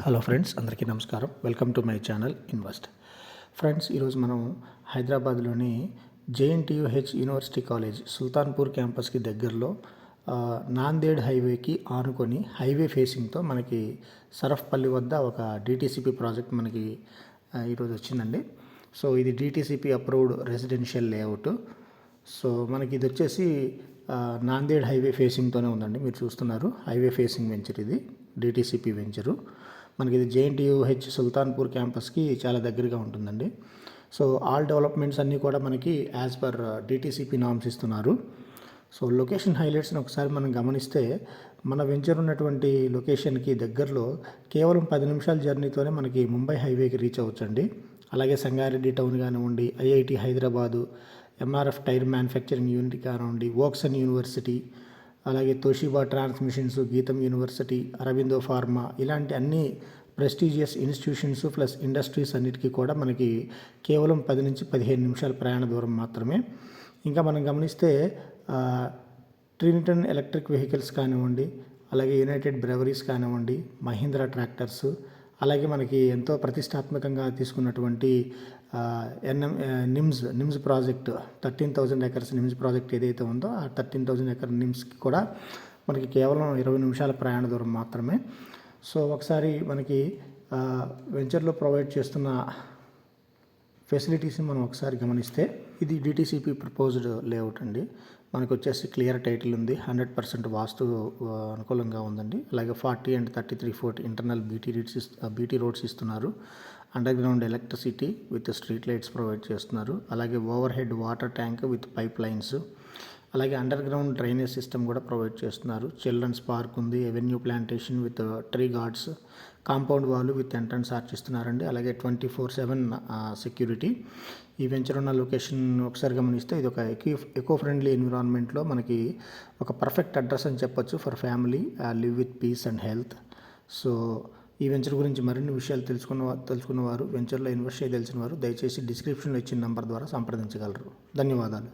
Hello friends, అందరికీ నమస్కారం. Welcome to my channel invest. Friends, ఈరోజు మనం హైదరాబాద్లోని జేఎన్టీయూహెచ్ యూనివర్సిటీ కాలేజ్ సుల్తాన్పూర్ క్యాంపస్కి దగ్గరలో నాందేడ్ హైవేకి ఆనుకొని హైవే ఫేసింగ్తో మనకి సరఫ్పల్లి వద్ద ఒక డిటీసీపీ ప్రాజెక్ట్ మనకి ఈరోజు వచ్చిందండి. సో ఇది DTCP approved residential layout. So మనకి ఇది వచ్చేసి నాందేడ్ హైవే ఫేసింగ్తోనే ఉందండి. మీరు చూస్తున్నారు, హైవే ఫేసింగ్ వెంచర్ ఇది, డిటీసీపీ వెంచరు. మనకి ఇది జేఎన్టీయూహెచ్ సుల్తాన్పూర్ క్యాంపస్కి చాలా దగ్గరగా ఉంటుందండి. సో ఆల్ డెవలప్మెంట్స్ అన్నీ కూడా మనకి యాజ్ పర్ డిటీసీపీ నామ్స్ ఇస్తున్నారు. సో లొకేషన్ హైలైట్స్ని ఒకసారి మనం గమనిస్తే, మన వెంచర్ ఉన్నటువంటి లొకేషన్కి దగ్గరలో కేవలం 10 నిమిషాల జర్నీతోనే మనకి ముంబై హైవేకి రీచ్ అవ్వచ్చండి. అలాగే సంగారెడ్డి టౌన్ కానివ్వండి, IIT Hyderabad, MRF tyre manufacturing unit కానివ్వండి, వోక్సన్ యూనివర్సిటీ, అలాగే Toshiba transmissions, GITAM university, Aurobindo pharma, ఇలాంటి అన్ని ప్రెస్టీజియస్ ఇన్స్టిట్యూషన్స్ ప్లస్ ఇండస్ట్రీస్ అన్నిటికీ కూడా మనకి కేవలం 10 నుంచి 15 నిమిషాల ప్రయాణ దూరం మాత్రమే. ఇంకా మనం గమనిస్తే ట్రినిటన్ ఎలక్ట్రిక్ వెహికల్స్ కానివ్వండి, అలాగే యునైటెడ్ బ్రెవరీస్ కానివ్వండి, మహీంద్రా ట్రాక్టర్స్, అలాగే మనకి ఎంతో ప్రతిష్టాత్మకంగా తీసుకున్నటువంటి NIMS project 13,000 acres NIMS project ఏదైతే ఉందో, ఆ 13,000 ఎకర్ నిమ్స్కి కూడా మనకి కేవలం 20 నిమిషాల ప్రయాణ దూరం మాత్రమే. సో ఒకసారి మనకి వెంచర్లో ప్రొవైడ్ చేస్తున్న ఫెసిలిటీస్ని మనం ఒకసారి గమనిస్తే, ఇది డిటీసీపీ ప్రపోజ్డ్ లేఅవుట్ అండి. మనకు వచ్చేసి క్లియర్ టైటిల్ ఉంది, 100% వాస్తు అనుకూలంగా ఉందండి. అలాగే 40 and 33 feet internal BT roads ఇస్తున్నారు. Under ground electricity with street lights provide చేస్తున్నారు. అలాగే over head water tank with pipe lines, అలాగే అండర్ గ్రౌండ్ డ్రైనేజ్ సిస్టమ్ కూడా ప్రొవైడ్ చేస్తున్నారు. చిల్డ్రన్స్ పార్క్ ఉంది, avenue plantation with tree guards, compound wall with entrance arch ఇస్తున్నారండి. అలాగే 24/7 security. ఈ venture ఉన్న లొకేషన్ ఒకసారి గమనిస్తే, ఇది ఒక ఎకో ఫ్రెండ్లీ ఎన్విరాన్మెంట్లో మనకి ఒక పర్ఫెక్ట్ అడ్రస్ అని చెప్పొచ్చు for family live with peace and health. So ఈ వెంచర్ గురించి మరిన్ని విషయాలు తెలుసుకున్నవారు, వెంచర్లో ఇన్వెస్ట్ చేయదలిచిన వారు దయచేసి డిస్క్రిప్షన్లో ఇచ్చిన నెంబర్ ద్వారా సంప్రదించగలరు. ధన్యవాదాలు.